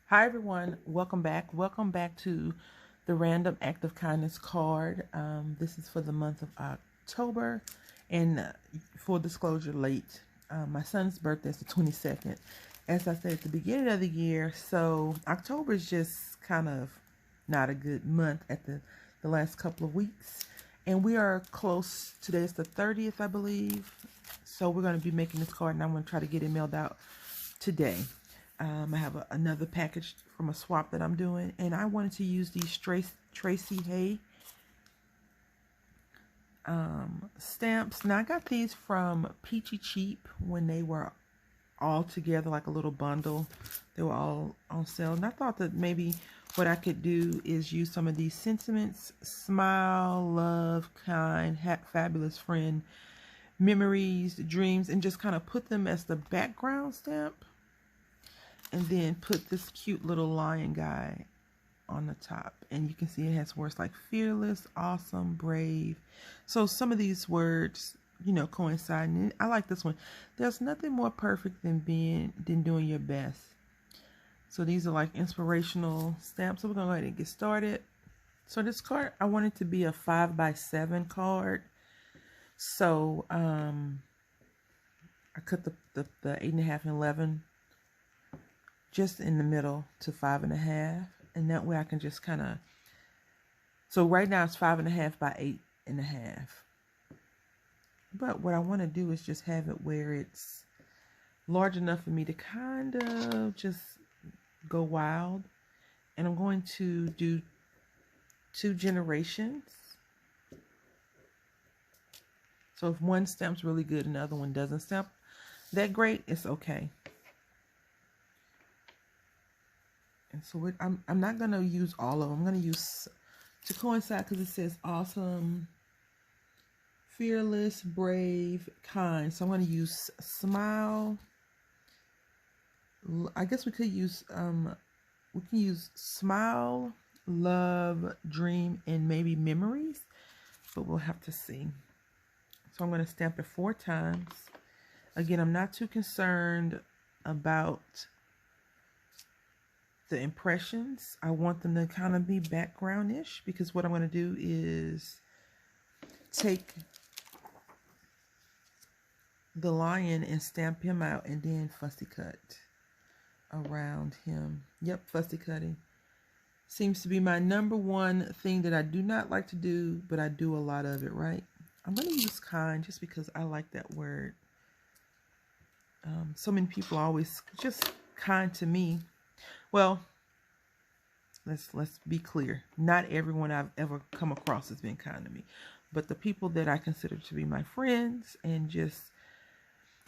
Hi everyone, welcome back. Welcome back to the Random Act of Kindness card. This is for the month of October, and full disclosure, late. My son's birthday is the 22nd, as I said at the beginning of the year. So October is just kind of not a good month at the last couple of weeks, and we are close. Today is the 30th, I believe. So we're going to be making this card, and I'm going to try to get it mailed out today. I have another package from a swap that I'm doing, and I wanted to use these Tracy Hay stamps. Now, I got these from Peachy Cheap when they were all together, like a little bundle. They were all on sale, and I thought that maybe what I could do is use some of these sentiments: smile, love, kind, fabulous friend, memories, dreams, and just kind of put them as the background stamp. And then put this cute little lion guy on the top. And you can see it has words like fearless, awesome, brave. So some of these words, coincide. And I like this one. There's nothing more perfect than doing your best. So these are like inspirational stamps. So we're going to go ahead and get started. So this card, I want it to be a 5x7 card. So I cut the 8.5 and 11 just in the middle to 5.5, and that way I can just kind of, so right now it's 5.5 by 8.5, but what I want to do is just have it where it's large enough for me to kind of just go wild. And I'm going to do 2 generations. So if one stamp's really good and the other one doesn't stamp that great, it's okay. And so I'm not going to use all of them. I'm going to use to coincide because it says awesome, fearless, brave, kind. So I'm going to use smile. I guess we can use smile, love, dream, and maybe memories. But we'll have to see. So I'm going to stamp it 4 times. Again, I'm not too concerned about the impressions. I want them to kind of be background-ish, because what I'm going to do is take the lion and stamp him out and then fussy cut around him. Yep, fussy cutting seems to be my number one thing that I do not like to do, but I do a lot of it, right? I'm going to use kind just because I like that word. So many people are always just kind to me. Well, let's be clear. Not everyone I've ever come across has been kind to me. But the people that I consider to be my friends, and just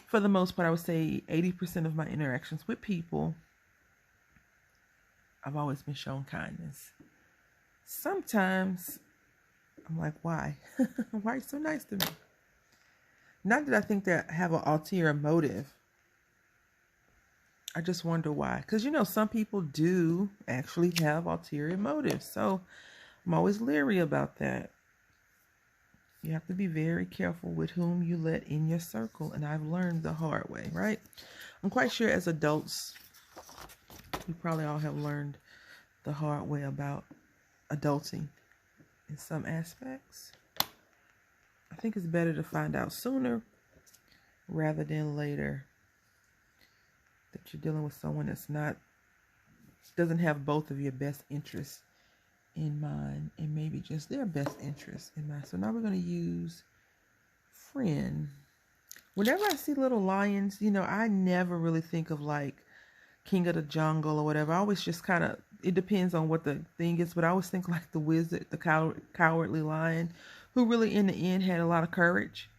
for the most part, I would say 80% of my interactions with people, I've always been shown kindness. Sometimes I'm like, why? Why are you so nice to me? Not that I think that I have an ulterior motive. I just wonder why. Because, some people do actually have ulterior motives. So I'm always leery about that. You have to be very careful with whom you let in your circle. And I've learned the hard way, right? I'm quite sure as adults, we probably all have learned the hard way about adulting in some aspects. I think it's better to find out sooner rather than later that you're dealing with someone that's doesn't have both of your best interests in mind, and maybe just their best interest in mind. So now we're going to use friend. Whenever I see little lions, I never really think of like King of the Jungle or whatever. I always just kind of, it depends on what the thing is, but I always think like the wizard, the cowardly lion, who really in the end had a lot of courage.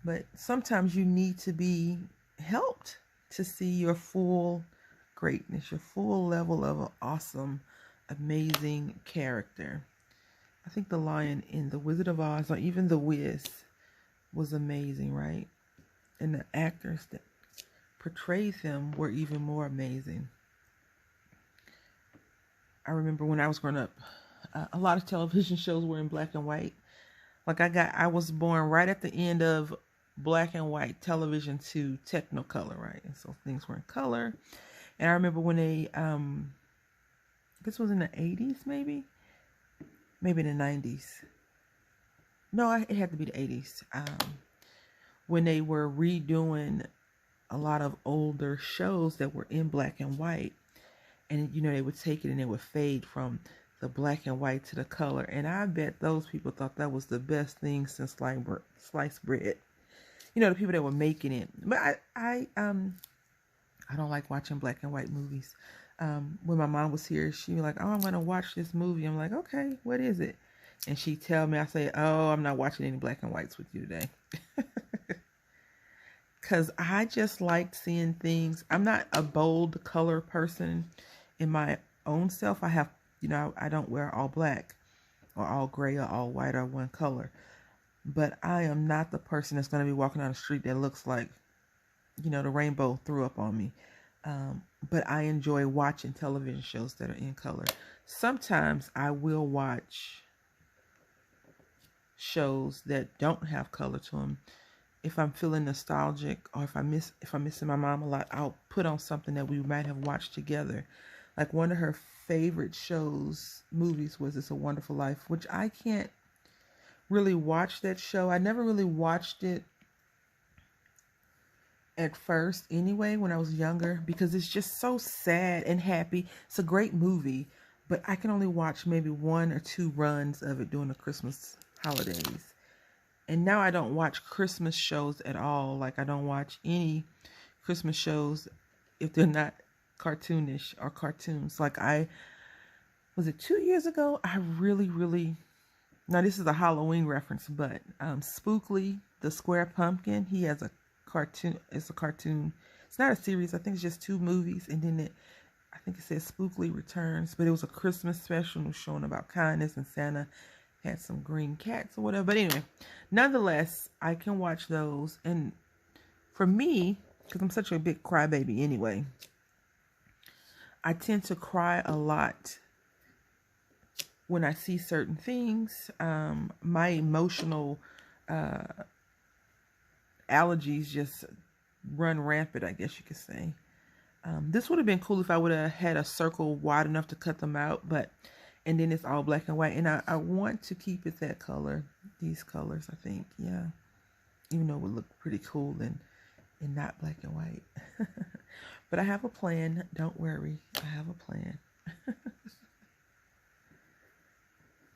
But sometimes you need to be helped to see your full greatness, your full level of awesome, amazing character. I think the lion in The Wizard of Oz, or even The Wiz, was amazing, right? And the actors that portrayed him were even more amazing. I remember when I was growing up, a lot of television shows were in black and white. Like I was born right at the end of black and white television to Technicolor, right? And so things were in color. And I remember when they, this was in the 80s, maybe in the 90s. No, it had to be the 80s. When they were redoing a lot of older shows that were in black and white. And, you know, they would take it and it would fade from the black and white to the color. And I bet those people thought that was the best thing since sliced bread. You know, the people that were making it. But I don't like watching black and white movies. When my mom was here, she was like, "Oh, I'm going to watch this movie." I'm like, "Okay, what is it?" And she tell me, I say, "Oh, I'm not watching any black and whites with you today." Because I just like seeing things. I'm not a bold color person in my own self. I have, you know, I don't wear all black or all gray or all white or one color. But I am not the person that's going to be walking down the street that looks like, you know, the rainbow threw up on me. But I enjoy watching television shows that are in color. Sometimes I will watch shows that don't have color to them. If I'm feeling nostalgic or if I'm missing my mom a lot, I'll put on something that we might have watched together. Like one of her favorite movies was It's a Wonderful Life, which I can't really watch that show. I never really watched it at first anyway when I was younger because it's just so sad and happy. It's a great movie, but I can only watch maybe 1 or 2 runs of it during the Christmas holidays. And now I don't watch Christmas shows at all. Like I don't watch any Christmas shows if they're not cartoonish or cartoons. Like was it 2 years ago? I really, now this is a Halloween reference, but Spookly, the Square Pumpkin, he has a cartoon. It's a cartoon. It's not a series. I think it's just 2 movies. And then I think it says Spookly Returns, but it was a Christmas special showing about kindness and Santa had some green cats or whatever. But anyway, nonetheless, I can watch those. And for me, because I'm such a big crybaby anyway, I tend to cry a lot when I see certain things. My emotional allergies just run rampant, I guess you could say. This would have been cool if I would have had a circle wide enough to cut them out, and then it's all black and white. And I want to keep it that color, these colors, I think, yeah. Even though it would look pretty cool and not black and white. But I have a plan. Don't worry. I have a plan.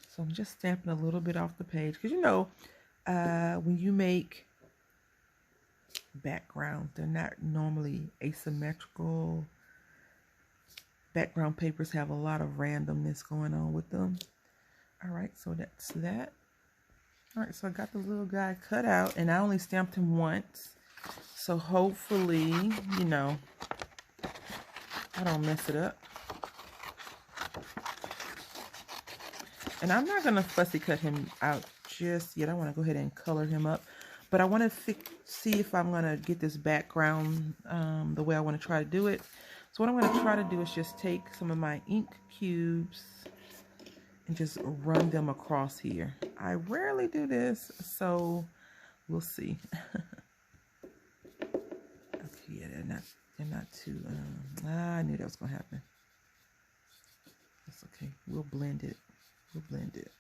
So I'm just stamping a little bit off the page. Because, you know, when you make backgrounds, they're not normally asymmetrical. Background papers have a lot of randomness going on with them. All right, so that's that. All right, so I got the little guy cut out, and I only stamped him once. So hopefully, you know, I don't mess it up. And I'm not going to fussy cut him out just yet. I want to go ahead and color him up. But I want to see if I'm going to get this background the way I want to try to do it. So what I'm going to try to do is just take some of my ink cubes and just run them across here. I rarely do this, so we'll see. Okay, yeah, they're not too, I knew that was going to happen. That's okay. We'll blend it. We'll blend it.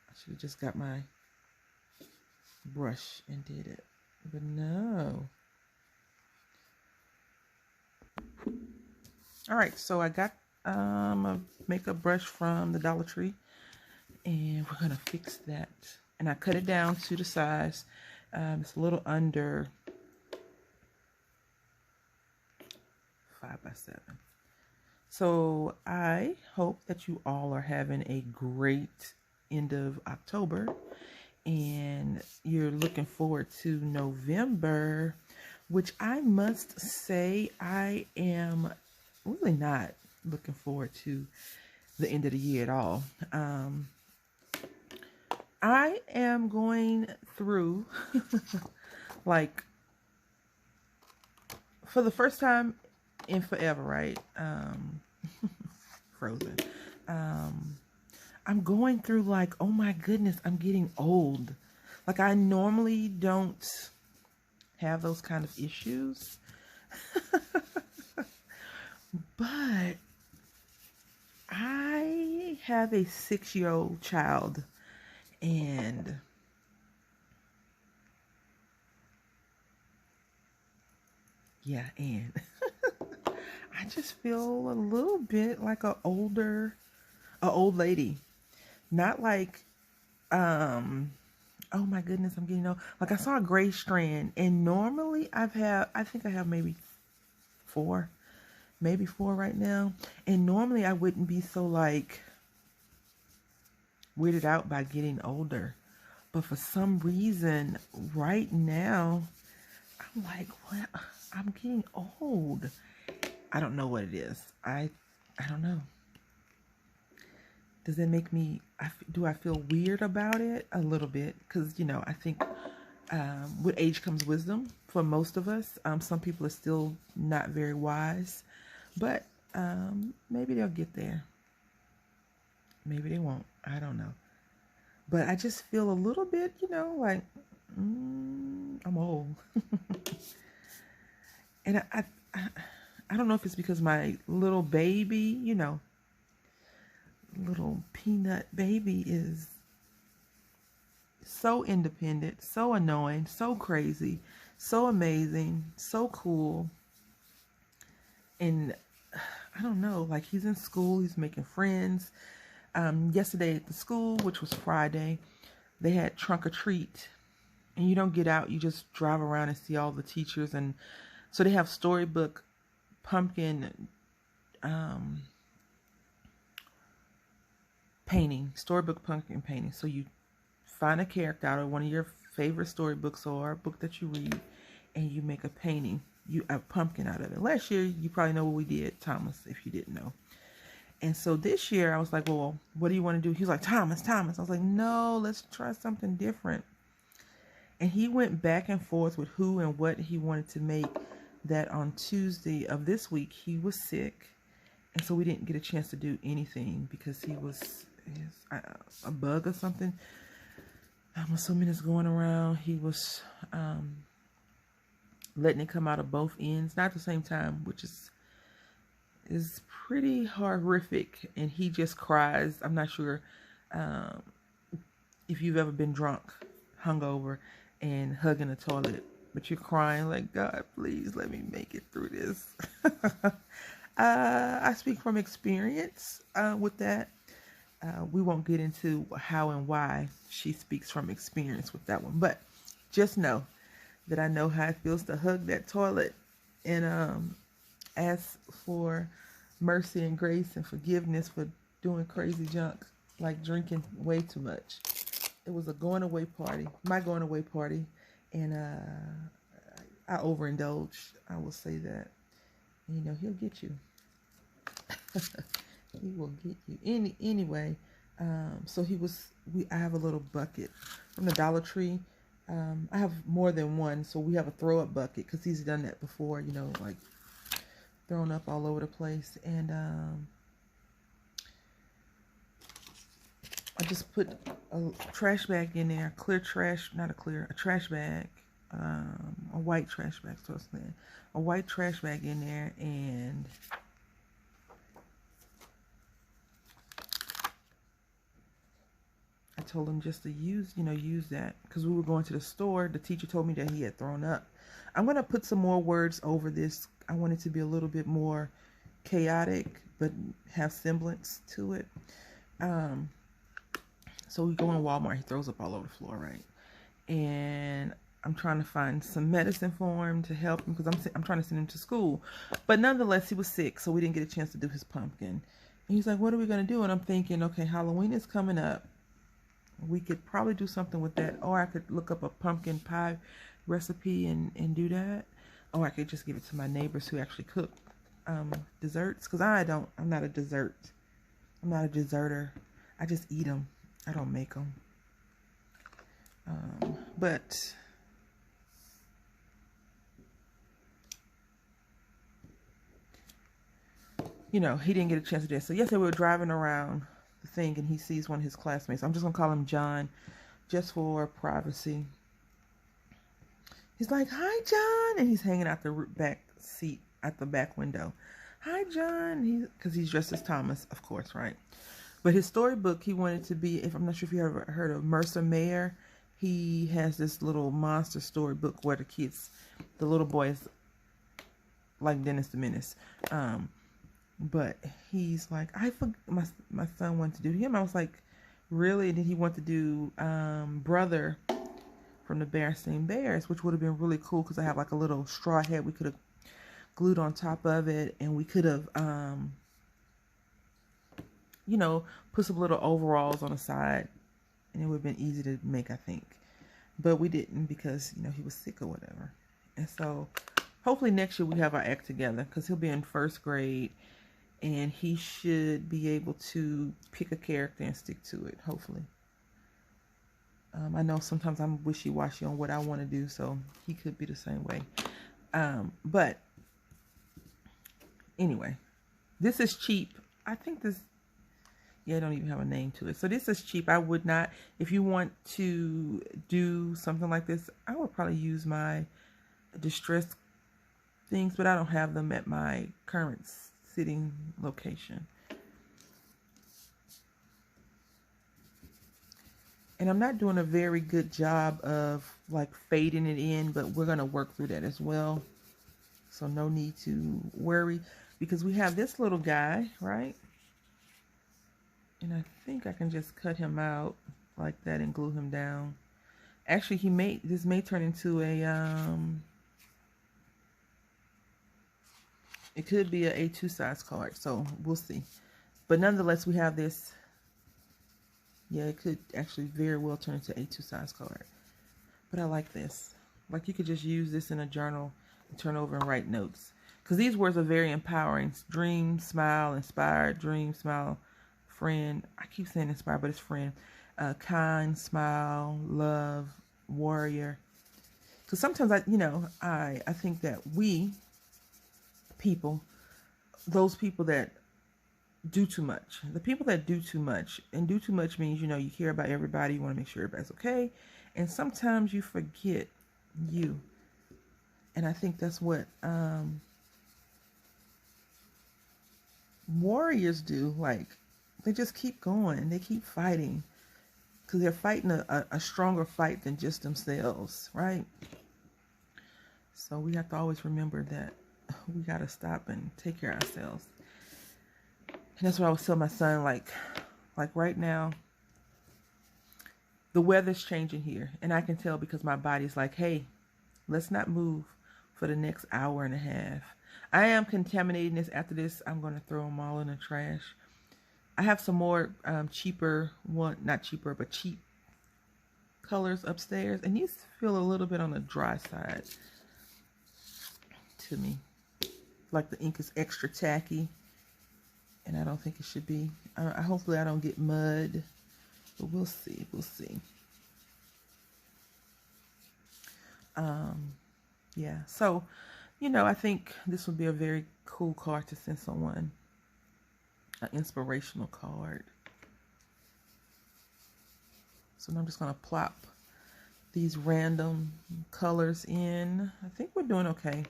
I should have just got my brush and did it, but no. All right, so I got a makeup brush from the Dollar Tree, and we're gonna fix that. And I cut it down to the size. It's a little under 5x7. So I hope that you all are having a great end of October, and you're looking forward to November, which I must say I am really not looking forward to the end of the year at all. I am going through, like, for the first time in forever, right? Frozen. I'm going through like, oh my goodness, I'm getting old. Like I normally don't have those kind of issues. But I have a 6-year-old child, and yeah, and I just feel a little bit like a old lady. Not like, oh my goodness, I'm getting old. Like I saw a gray strand, and normally I think I have maybe four, maybe four right now. And normally I wouldn't be so like weirded out by getting older. But for some reason, right now, I'm like, what? I'm getting old. I don't know what it is. I don't know. Does it make me, do I feel weird about it? A little bit. Because, I think with age comes wisdom for most of us. Some people are still not very wise. But maybe they'll get there. Maybe they won't. I don't know. But I just feel a little bit, like, I'm old. And I don't know if it's because my little baby, little peanut baby is so independent, so annoying, so crazy, so amazing, so cool. And I don't know, like he's in school, he's making friends. Yesterday at the school, which was Friday, they had trunk or treat. And you don't get out, you just drive around and see all the teachers. And so they have storybook pumpkin painting, storybook pumpkin painting. So you find a character out of one of your favorite storybooks or a book that you read, and you make a painting, a pumpkin out of it. Last year, you probably know what we did, Thomas, if you didn't know. And so this year, I was like, well, what do you want to do? He was like, Thomas. I was like, no, let's try something different. And he went back and forth with who and what he wanted to make. That on Tuesday of this week, he was sick. And so we didn't get a chance to do anything because he was a bug or something. I'm assuming it's going around. He was letting it come out of both ends, not at the same time, which is pretty horrific. And he just cries. I'm not sure if you've ever been drunk, hungover, and hugging the toilet, but you're crying like, God, please let me make it through this. I speak from experience with that. We won't get into how and why she speaks from experience with that one, but just know that I know how it feels to hug that toilet and ask for mercy and grace and forgiveness for doing crazy junk, like drinking way too much. It was a going away party, my going away party, and I overindulged. I will say that. And, he'll get you. He will get you. Anyway, so I have a little bucket from the Dollar Tree. I have more than one, so we have a throw up bucket because he's done that before, like thrown up all over the place. And I just put a trash bag in there, a trash bag, a white trash bag, so it's there. A white trash bag in there, and I told him just to use that, because we were going to the store. The teacher told me that he had thrown up. I'm going to put some more words over this. I want it to be a little bit more chaotic, but have semblance to it. So we go in Walmart. He throws up all over the floor, right? And I'm trying to find some medicine for him to help him, because I'm trying to send him to school. But nonetheless, he was sick, so we didn't get a chance to do his pumpkin. And he's like, what are we going to do? And I'm thinking, okay, Halloween is coming up. We could probably do something with that. Or I could look up a pumpkin pie recipe and do that. Or I could just give it to my neighbors who actually cook desserts. Because I'm not a dessert. I'm not a desserter. I just eat them. I don't make them. But he didn't get a chance to do that. So yesterday we were driving around the thing, and he sees one of his classmates. I'm just gonna call him John, just for privacy. He's like, "Hi, John," and he's hanging out the back seat at the back window. Hi, John. Because he's dressed as Thomas, of course, right? But his storybook, he wanted to be, if I'm not sure if you ever heard of Mercer Mayer, he has this little monster storybook where the little boy is like Dennis the Menace. But he's like, my son wanted to do him. I was like, really? And then he wanted to do Brother from the Berenstain Bears, which would have been really cool because I have like a little straw hat we could have glued on top of it, and we could have, you know, put some little overalls on the side, and it would have been easy to make, I think. But we didn't because, you know, he was sick or whatever. And so hopefully next year we have our act together because he'll be in first grade and he should be able to pick a character and stick to it, hopefully. I know sometimes I'm wishy-washy on what I want to do, so he could be the same way. But anyway, this is cheap. I think this, yeah, I don't even have a name to it. So this is cheap. I would not, if you want to do something like this, I would probably use my distress things, but I don't have them at my current sitting location. And I'm not doing a very good job of like fading it in, but we're going to work through that as well. So no need to worry because we have this little guy, right? And I think I can just cut him out like that and glue him down. Actually, this may turn into a, it could be a A2 size card. So we'll see. But nonetheless, we have this. Yeah, it could actually very well turn into an A2 size card. But I like this. Like you could just use this in a journal and turn over and write notes. Because these words are very empowering. Dream, smile, inspired, dream, smile, friend. I keep saying inspired, but it's friend. Kind, smile, love, warrior. Because sometimes I think that we people, those people that do too much. The people that do too much, and do too much means, you care about everybody, you want to make sure everybody's okay, and sometimes you forget you. And I think that's what warriors do. Like, they just keep going, they keep fighting, because they're fighting a stronger fight than just themselves, right? So we have to always remember that we got to stop and take care of ourselves. And that's what I was telling my son, like right now, the weather's changing here. And I can tell because my body's like, hey, let's not move for the next hour and a half. I am contaminating this. After this, I'm going to throw them all in the trash. I have some more cheaper, not cheaper, but cheap colors upstairs. And these feel a little bit on the dry side to me. Like the ink is extra tacky. And I don't think it should be. Hopefully I don't get mud. But we'll see. We'll see. Yeah. So, I think this would be a very cool card to send someone. An inspirational card. So now I'm just going to plop these random colors in. I think we're doing okay.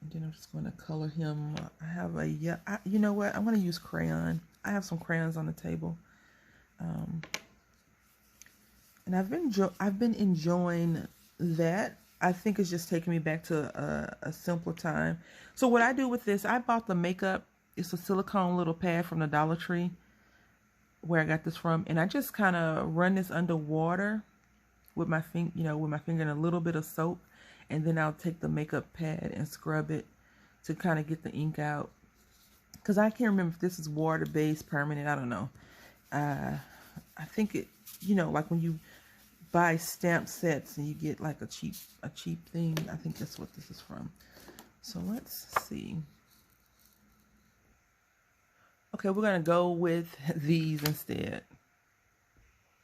And then I'm just going to color him. I have you know what? I'm going to use crayon. I have some crayons on the table. And I've been enjoying that. I think it's just taking me back to a simpler time. So what I do with this, I bought the makeup. It's a silicone little pad from the Dollar Tree, where I got this from. And I just kind of run this under water with my finger, with my finger and a little bit of soap. And then I'll take the makeup pad and scrub it to kind of get the ink out. Because I can't remember if this is water-based, permanent. I don't know. I think it, like when you buy stamp sets and you get like a cheap thing. I think that's what this is from. So let's see. Okay, we're going to go with these instead.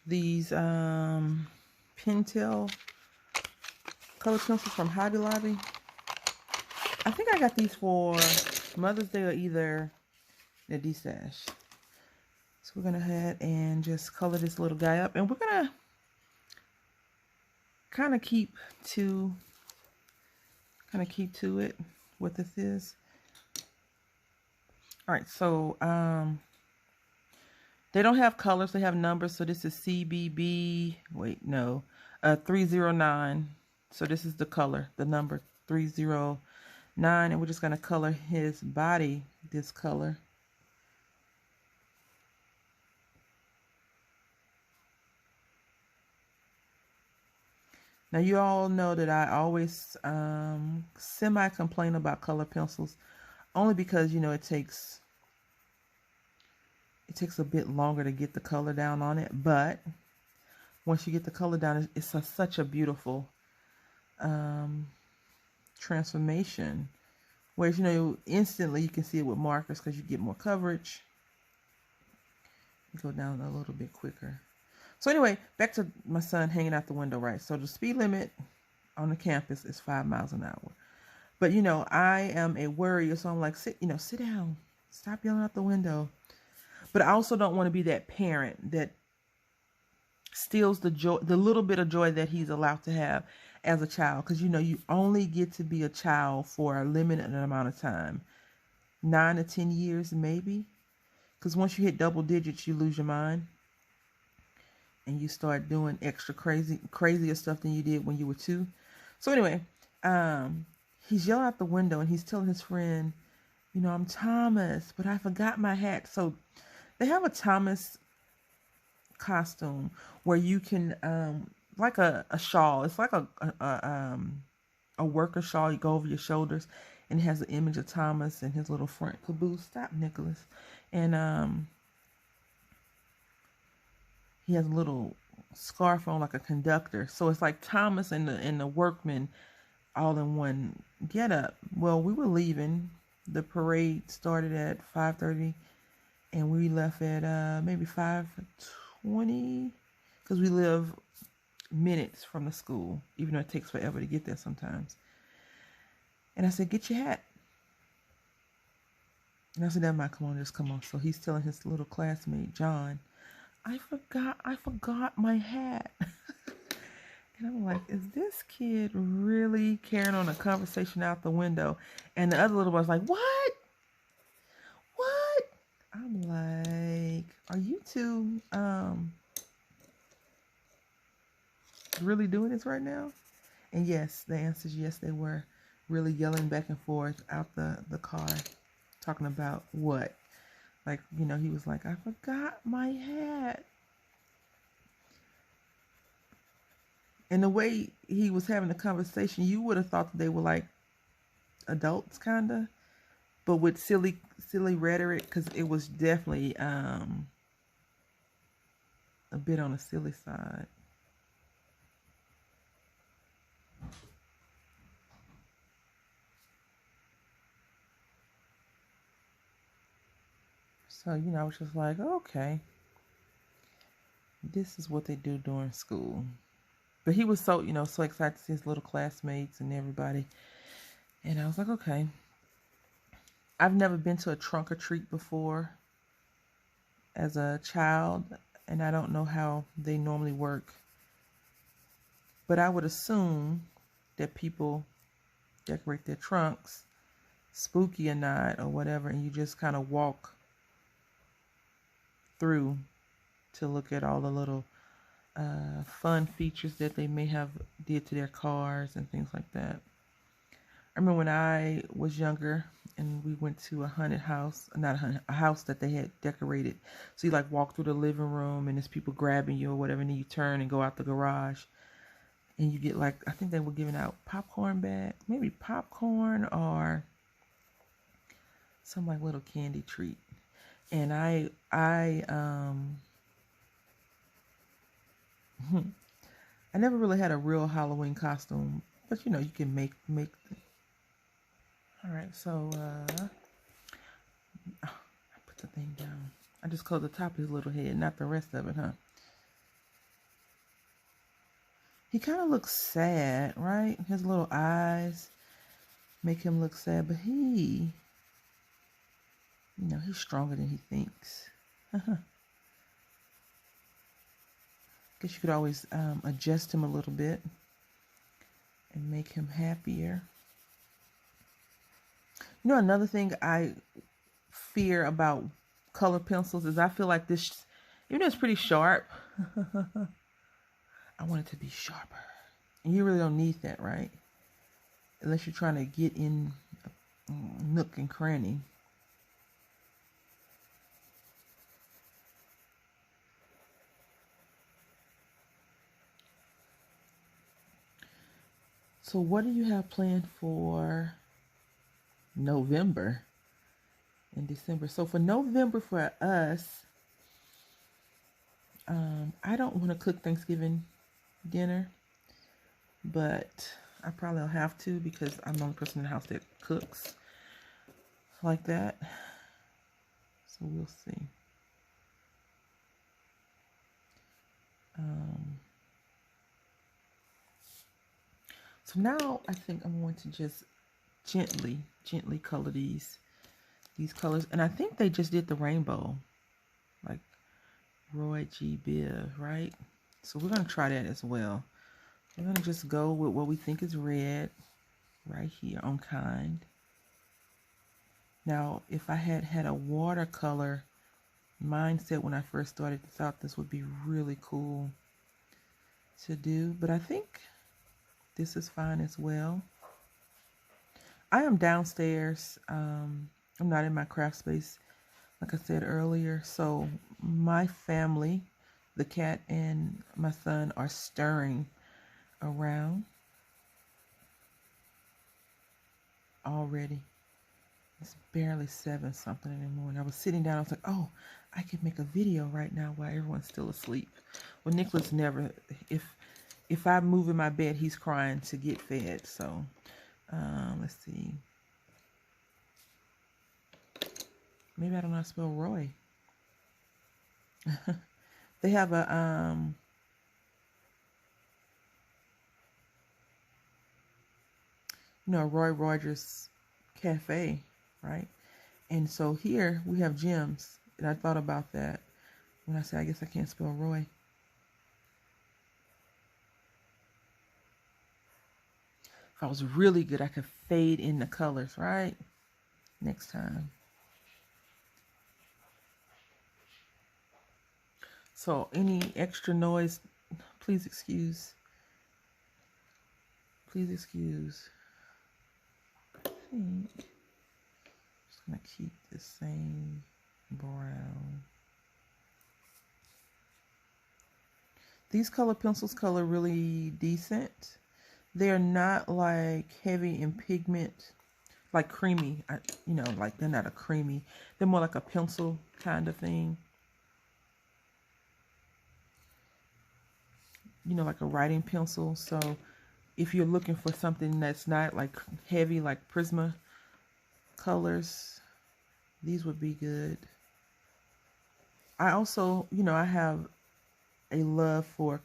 These Pentel color pencils from Hobby Lobby. I think I got these for Mother's Day or either the D-Stash. So we're going to head and just color this little guy up. And we're going to kind of keep two kind of keep to it, what this is. All right, so they don't have colors, they have numbers. So this is CBB, wait, no, 309. So this is the color, the number 309, and we're just gonna color his body this color. Now you all know that I always semi-complain about color pencils, only because, you know, it takes a bit longer to get the color down on it. But once you get the color down, it's such a beautiful transformation. Whereas, you know, instantly you can see it with markers because you get more coverage. You go down a little bit quicker. So anyway, back to my son hanging out the window, right? So the speed limit on the campus is 5 miles an hour. But, you know, I am a worrier, so I'm like, sit down. Stop yelling out the window. But I also don't want to be that parent that steals the joy, the little bit of joy that he's allowed to have as a child. Because, you know, you only get to be a child for a limited amount of time. 9 to 10 years, maybe. Because once you hit double digits, you lose your mind. And you start doing extra crazier stuff than you did when you were 2. So anyway, he's yelling out the window and he's telling his friend, you know, I'm Thomas, but I forgot my hat. So they have a Thomas costume where you can, like a shawl. It's like a worker shawl. You go over your shoulders, and it has an image of Thomas and his little front caboose. Stop, Nicholas. And he has a little scarf on like a conductor. So it's like Thomas and the workman all in one get up. Well, we were leaving. The parade started at 5:30 and we left at maybe 5:20 because we live minutes from the school, even though it takes forever to get there sometimes. And I said, get your hat. And I said, never mind, come on, just come on. So he's telling his little classmate, John, I forgot my hat. And I'm like, is this kid really carrying on a conversation out the window? And the other little boy's like, what? I'm like, are you two really doing this right now? And yes, the answer is yes, they were really yelling back and forth out the car, talking about what? Like, you know, he was like, I forgot my hat. And the way he was having the conversation, you would have thought that they were like adults, kind of, but with silly rhetoric, because it was definitely a bit on the silly side. So, you know, I was just like, okay, this is what they do during school. But he was so, you know, so excited to see his little classmates and everybody. And I was like, okay. I've never been to a trunk or treat before as a child, and I don't know how they normally work. But I would assume that people decorate their trunks, spooky or not, or whatever, and you just kind of walk through to look at all the little fun features that they may have did to their cars and things like that. I remember when I was younger and we went to a haunted house, not a haunted, a house that they had decorated. So you like walk through the living room and there's people grabbing you or whatever, and then you turn and go out the garage. And you get like, I think they were giving out popcorn bags, maybe popcorn or some like little candy treat. And I never really had a real Halloween costume, but you know, you can make. All right, so I put the thing down. I just closed the top of his little head, not the rest of it, huh? He kind of looks sad, right? His little eyes make him look sad, but he, you know, he's stronger than he thinks. Guess you could always adjust him a little bit and make him happier. You know, another thing I fear about color pencils is I feel like this, even though it's pretty sharp, I want it to be sharper. And you really don't need that, right? Unless you're trying to get in a nook and cranny. So what do you have planned for November and December? So for November for us, I don't want to cook Thanksgiving dinner, but I probably will have to because I'm the only person in the house that cooks like that. So we'll see. So now I think I'm going to just gently color these colors. And I think they just did the rainbow, like Roy G. Biv, right? So we're going to try that as well. We're going to just go with what we think is red right here on Kind. Now, if I had a watercolor mindset when I first started, I thought this would be really cool to do. But I think this is fine as well. I am downstairs. I'm not in my craft space, like I said earlier. So my family, the cat and my son, are stirring around already. It's barely 7 something in the morning. I was sitting down. I was like, oh, I could make a video right now while everyone's still asleep. Well, Nicholas never, if I move in my bed, he's crying to get fed. So let's see. Maybe I don't know how to spell Roy. They have a Roy Rogers Cafe, right? And so here we have gems. And I thought about that when I said I guess I can't spell Roy. If I was really good, I could fade in the colors, right? Next time. So any extra noise, please excuse. Please excuse. I think I'm just gonna keep the same brown. These color pencils color really decent. They're not like heavy in pigment, like creamy, like they're not a creamy. They're more like a pencil kind of thing. Like a writing pencil. So if you're looking for something that's not like heavy, like Prisma colors, these would be good. I also, I have a love for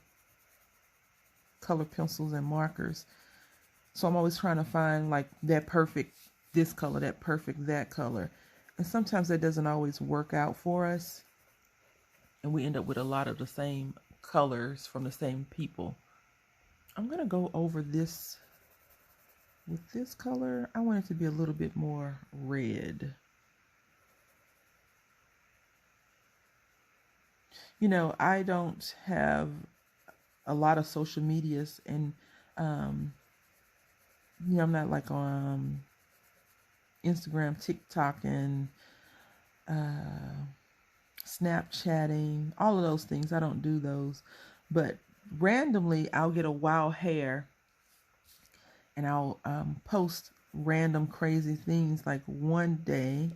color pencils and markers. So I'm always trying to find like that perfect this color, that perfect that color. And sometimes that doesn't always work out for us. And we end up with a lot of the same colors from the same people. I'm going to go over this with this color. I want it to be a little bit more red. I don't have a lot of social medias, and I'm not like on Instagram, TikTok, and Snapchatting, all of those things. I don't do those. But randomly, I'll get a wild hair and I'll post random crazy things. Like one day,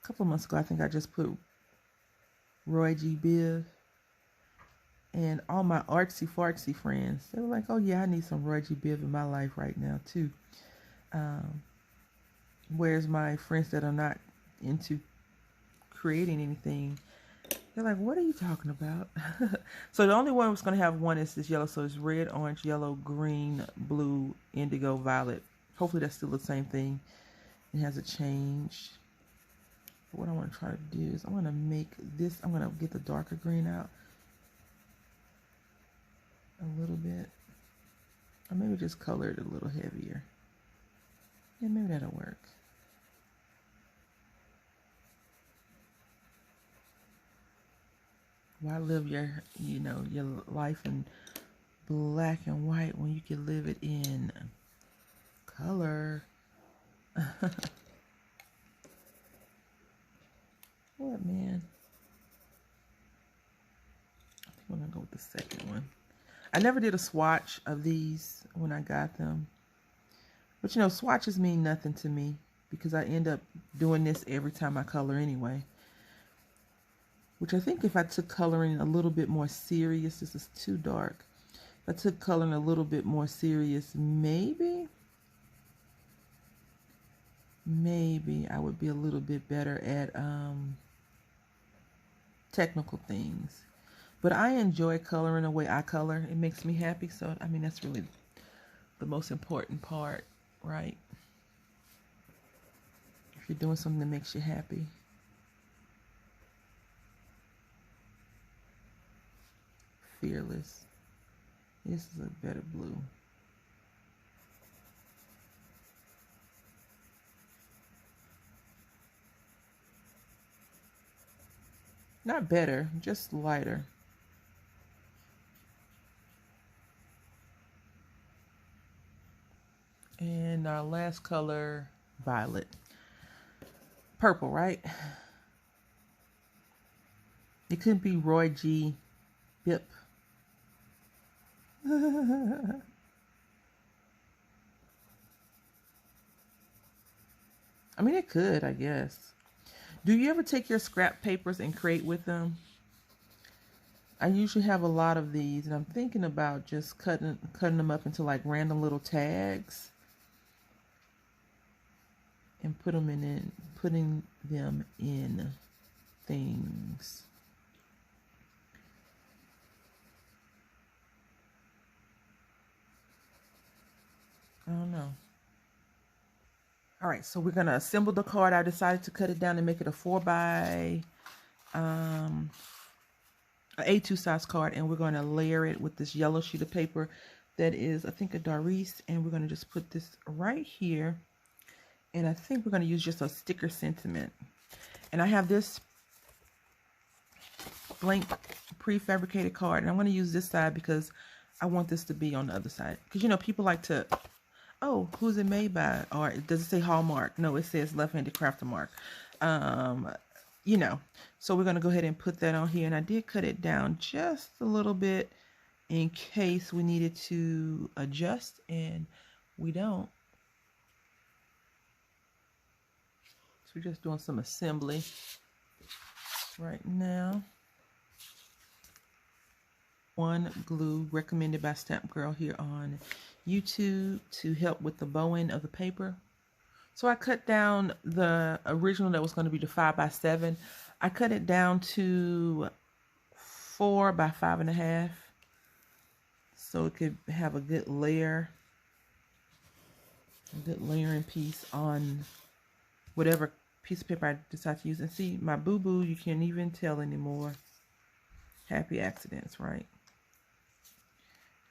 a couple of months ago, I think I just put Roy G. Biv, and all my artsy fartsy friends, they were like, oh yeah, I need some Roy G. Biv in my life right now too. Whereas my friends that are not into creating anything, they're like, what are you talking about? So the only one that's going to have one is this yellow. So it's red, orange, yellow, green, blue, indigo, violet. Hopefully that's still the same thing. It hasn't changed. But what I want to try to do is I want to make this, I'm going to get the darker green out a little bit. Or maybe just color it a little heavier. Yeah, maybe that'll work. Why live your, you know, your life in black and white when you can live it in color? What, man? I think I'm gonna go with the second one. I never did a swatch of these when I got them. But you know, swatches mean nothing to me because I end up doing this every time I color anyway. Which I think if I took coloring a little bit more serious, this is too dark. If I took coloring a little bit more serious, maybe I would be a little bit better at technical things. But I enjoy coloring the way I color. It makes me happy. So, I mean, that's really the most important part, right? If you're doing something that makes you happy. Fearless. This is a better blue. Not better, just lighter. And our last color, violet. Purple, right? It couldn't be Roy G. Biv. I mean, it could, I guess. Do you ever take your scrap papers and create with them? I usually have a lot of these, and I'm thinking about just cutting them up into like random little tags and putting them in things. I don't know. All right, so we're going to assemble the card. I decided to cut it down and make it a 4 by a A2 size card, and we're going to layer it with this yellow sheet of paper that is, I think, a Doris, and we're going to just put this right here, and I think we're going to use just a sticker sentiment. And I have this blank prefabricated card, and I'm going to use this side because I want this to be on the other side, because you know people like to, oh, who's it made by? Or does it say Hallmark? No, it says Left-Handed Crafter Mark. You know, so we're going to go ahead and put that on here. And I did cut it down just a little bit in case we needed to adjust, and we don't. So we're just doing some assembly right now. One glue recommended by Stamp Girl here on YouTube to help with the bowing of the paper. So I cut down the original that was going to be the 5 by 7. I cut it down to 4 by 5.5, so it could have a good layer, a good layering piece on whatever piece of paper I decide to use. And see, my boo-boo, you can't even tell anymore. Happy accidents, right?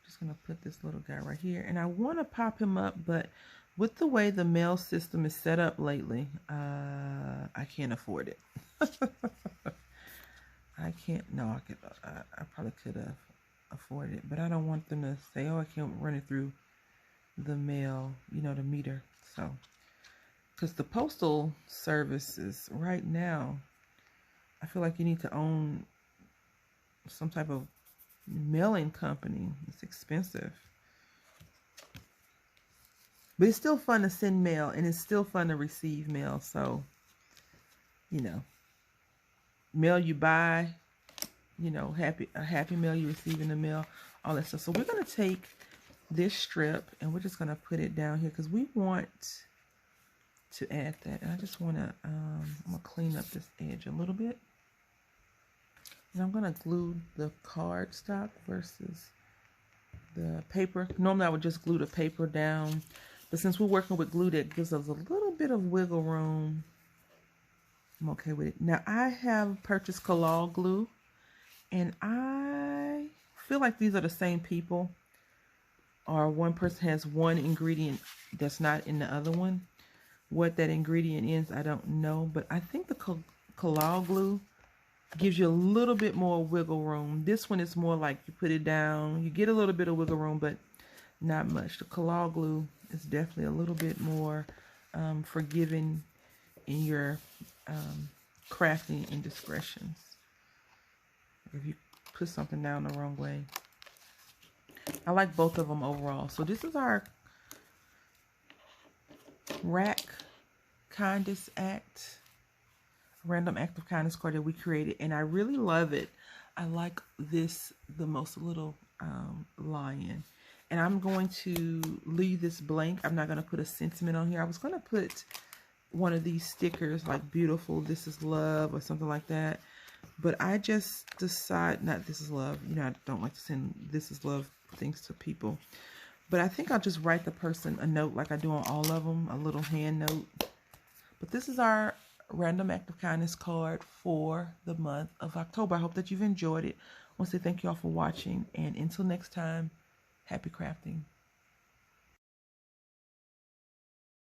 Just gonna put this little guy right here, and I want to pop him up, but with the way the mail system is set up lately, I can't afford it. I can't. No, I could. I probably could have afforded it, but I don't want them to say, "Oh, I can't run it through the mail." You know, the meter. So, because the postal services right now, I feel like you need to own some type of mailing company. It's expensive, but it's still fun to send mail, and it's still fun to receive mail. So, you know, mail you buy, you know, a happy mail you receive in the mail, all that stuff. So we're going to take this strip and we're just going to put it down here because we want to add that. And I just want to, I'm going to clean up this edge a little bit. And I'm going to glue the cardstock versus the paper. Normally I would just glue the paper down, but since we're working with glue that gives us a little bit of wiggle room, I'm okay with it. Now I have purchased Collall glue, and I feel like these are the same people, or one person has one ingredient that's not in the other one. What that ingredient is, I don't know, but I think the Collall glue, gives you a little bit more wiggle room. This one is more like you put it down, you get a little bit of wiggle room, but not much. The Collage glue is definitely a little bit more forgiving in your crafting indiscretions. If you put something down the wrong way. I like both of them overall. So this is our Rack Kindness Act, random act of kindness card that we created, and I really love it. I like this the most, little lion. And I'm going to leave this blank. I'm not going to put a sentiment on here. I was going to put one of these stickers like beautiful, this is love, or something like that. But I just decide, not this is love. You know, I don't like to send this is love things to people. But I think I'll just write the person a note like I do on all of them, a little hand note. But this is our random act of kindness card for the month of October. I hope that you've enjoyed it. I want to say thank you all for watching. And until next time, happy crafting.